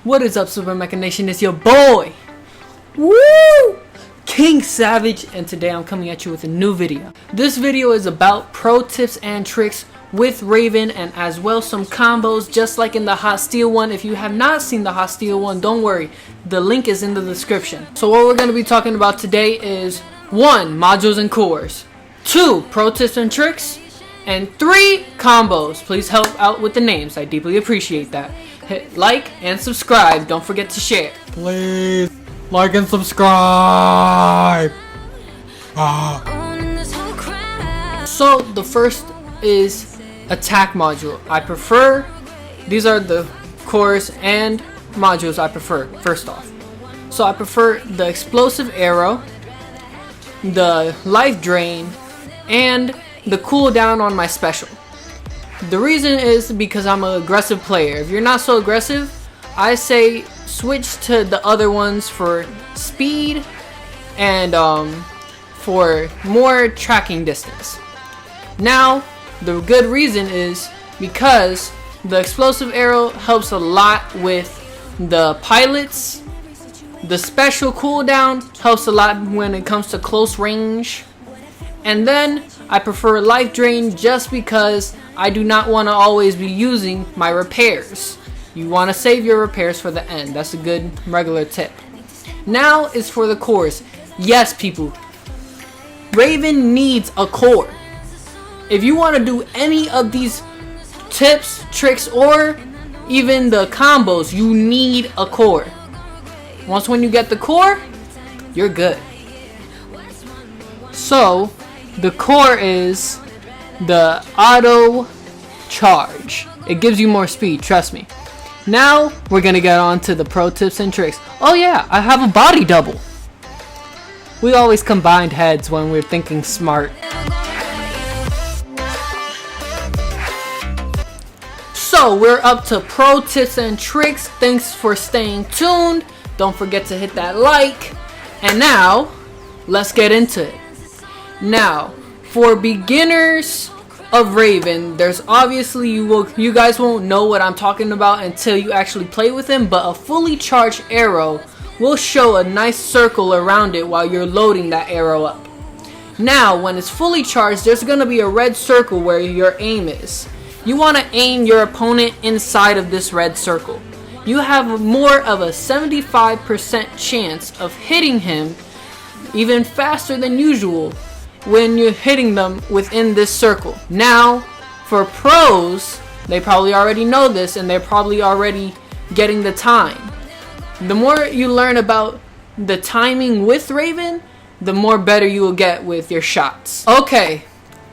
What is up, Super Mecha Nation? It's your boy, woo, King Savage, and today I'm coming at you with a new video. This video is about pro tips and tricks with Raven, and as well some combos just like in the Hotsteel one. If you have not seen the Hotsteel one, don't worry, the link is in the description. So what we're going to be talking about today is 1. Modules and cores, 2. Pro tips and tricks, and 3. Combos. Please help out with the names, I deeply appreciate that. Hit like and subscribe, don't forget to share. Please like and subscribe. So the first is attack module. I prefer, these are the cores and modules I prefer. First off, so I prefer the explosive arrow, the life drain, and the cooldown on my special. The reason is because I'm an aggressive player. If you're not so aggressive, I say switch to the other ones for speed and for more tracking distance. Now, the good reason is because the explosive arrow helps a lot with the pilots. The special cooldown helps a lot when it comes to close range. And then I prefer life drain just because I do not want to always be using my repairs. You want to save your repairs for the end. That's a good regular tip. Now is for the cores. Yes, people, Raven needs a core. If you want to do any of these tips, tricks, or even the combos, you need a core. Once when you get the core, you're good. So the core is the auto charge. It gives you more speed, trust me. Now we're gonna get on to the pro tips and tricks. Oh yeah, I have a body double. We always combined heads when we're thinking smart. So we're up to pro tips and tricks. Thanks for staying tuned. Don't forget to hit that like. And now let's get into it. Now, for beginners of Raven, there's obviously you guys won't know what I'm talking about until you actually play with him, but a fully charged arrow will show a nice circle around it while you're loading that arrow up. Now, when it's fully charged, there's gonna be a red circle where your aim is. You want to aim your opponent inside of this red circle. You have more of a 75% chance of hitting him even faster than usual when you're hitting them within this circle. Now, for pros, they probably already know this and they're probably already getting the time. The more you learn about the timing with Raven, the more better you will get with your shots. Okay,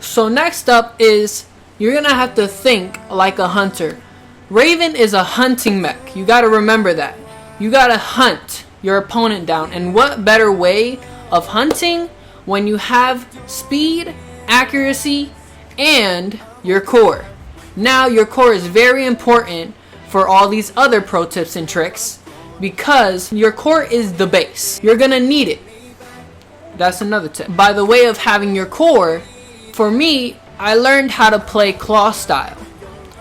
so next up is you're gonna have to think like a hunter. Raven is a hunting mech. You gotta remember that. You gotta hunt your opponent down. And what better way of hunting when you have speed, accuracy, and your core. Now your core is very important for all these other pro tips and tricks because your core is the base. You're gonna need it. That's another tip. By the way of having your core, for me, I learned how to play claw style.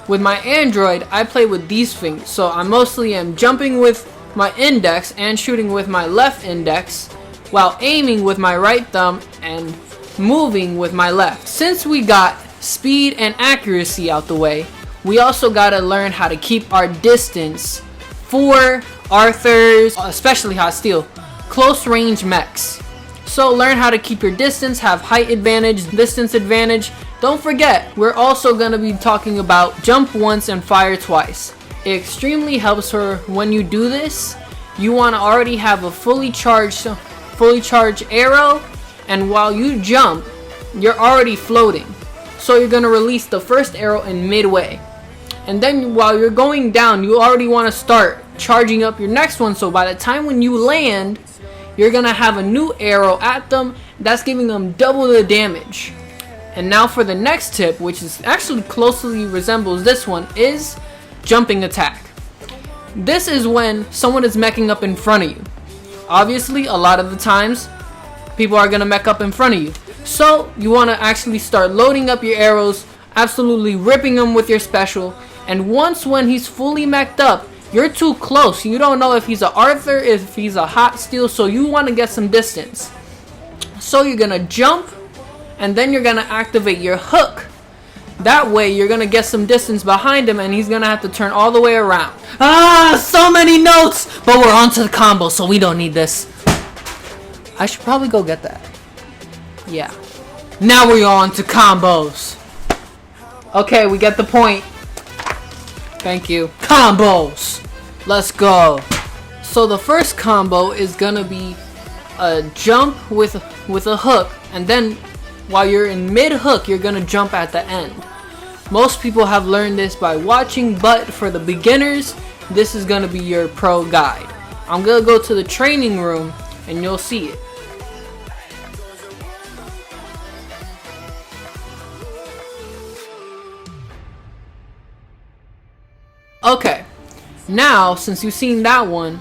With my Android, I play with these fingers, so I mostly am jumping with my index and shooting with my left index, while aiming with my right thumb and moving with my left. Since we got speed and accuracy out the way, we also gotta learn how to keep our distance for Arthurs, especially Hotsteel, close range mechs. So learn how to keep your distance, have height advantage, distance advantage. Don't forget, we're also gonna be talking about jump once and fire twice. It extremely helps for when you do this. You wanna already have a fully charged arrow, and while you jump, you're already floating. So you're gonna release the first arrow in midway. And then while you're going down, you already wanna start charging up your next one, so by the time when you land, you're gonna have a new arrow at them that's giving them double the damage. And now for the next tip, which is actually closely resembles this one, is jumping attack. This is when someone is meching up in front of you. Obviously, a lot of the times, people are gonna mech up in front of you. So you wanna actually start loading up your arrows, absolutely ripping them with your special, And once when he's fully meched up, you're too close. You don't know if he's a Arthur, if he's a Hotsteel, so you want to get some distance. So you're gonna jump, and then you're gonna activate your hook. That way you're gonna get some distance behind him, and he's gonna have to turn all the way around. Ah, so many notes! But we're on to the combo, so we don't need this. I should probably go get that. Yeah. Now we're on to combos. Okay, we get the point. Thank you. Combos. Let's go. So the first combo is gonna be a jump with a hook, and then while you're in mid hook, you're gonna jump at the end. Most people have learned this by watching, but for the beginners, this is gonna be your pro guide. I'm gonna go to the training room and you'll see it. Okay, now since you've seen that one,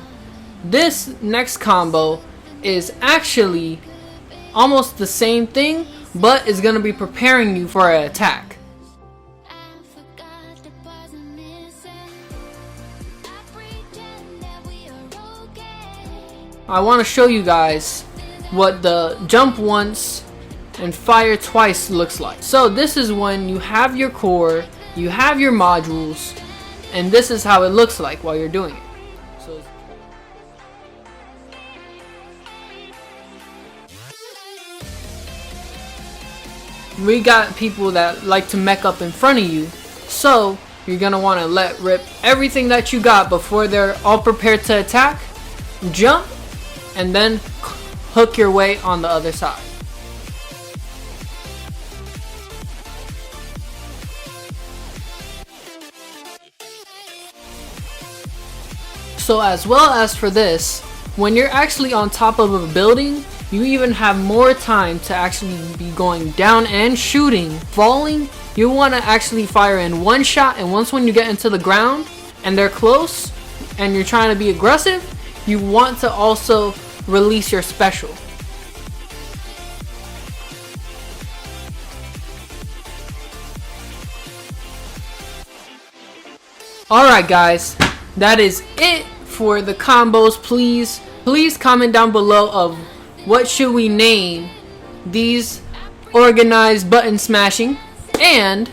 this next combo is actually almost the same thing, but it's gonna be preparing you for an attack. I want to show you guys what the jump once and fire twice looks like. So this is when you have your core, you have your modules, and this is how it looks like while you're doing it. So we got people that like to mech up in front of you, so you're gonna want to let rip everything that you got before they're all prepared to attack. Jump, and then hook your way on the other side. So as well as for this, when you're actually on top of a building, you even have more time to actually be going down and shooting. Falling, you want to actually fire in one shot, and once when you get into the ground and they're close and you're trying to be aggressive, you want to also release your special. Alright guys, that is it for the combos. Please comment down below of what should we name these organized button smashing. And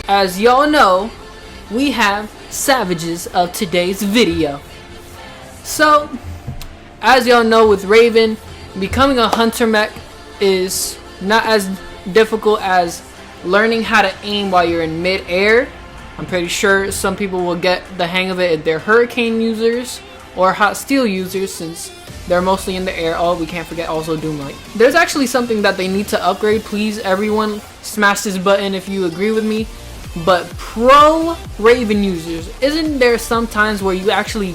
as y'all know, we have savages of today's video. So as y'all know, with Raven, becoming a hunter mech is not as difficult as learning how to aim while you're in mid-air. I'm pretty sure some people will get the hang of it if they're hurricane users or Hotsteel users, since they're mostly in the air. Oh, we can't forget also Doomlight. There's actually something that they need to upgrade. Please everyone smash this button if you agree with me. But pro Raven users, isn't there some times where you actually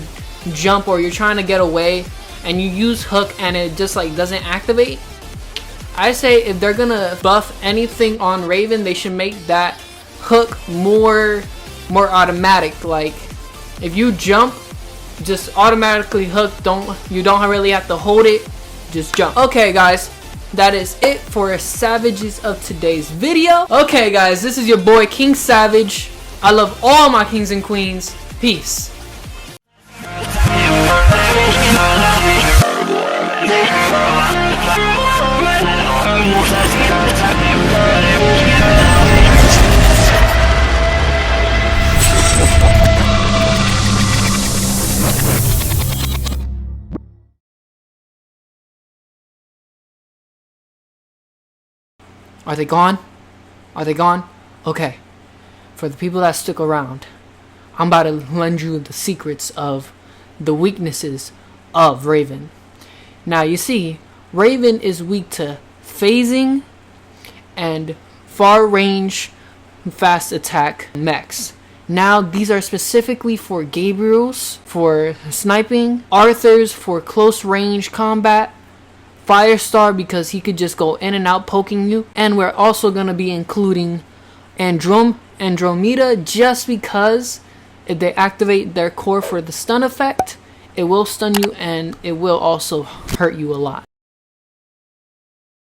jump or you're trying to get away and you use hook and it just like doesn't activate? I say if they're gonna buff anything on Raven, they should make that hook more automatic. Like if you jump, just automatically hook. You don't really have to hold it, just jump. Okay guys, that is it for savages of today's video. Okay guys, this is your boy King Savage. I love all my kings and queens. Peace. Are they gone? Are they gone? Okay. For the people that stick around, I'm about to lend you the secrets of the weaknesses of Raven. Now you see, Raven is weak to phasing and far range fast attack mechs. Now these are specifically for Gabriels for sniping, Arthurs for close range combat, Firestar because he could just go in and out poking you, and we're also going to be including Andromeda just because if they activate their core for the stun effect, it will stun you and it will also hurt you a lot.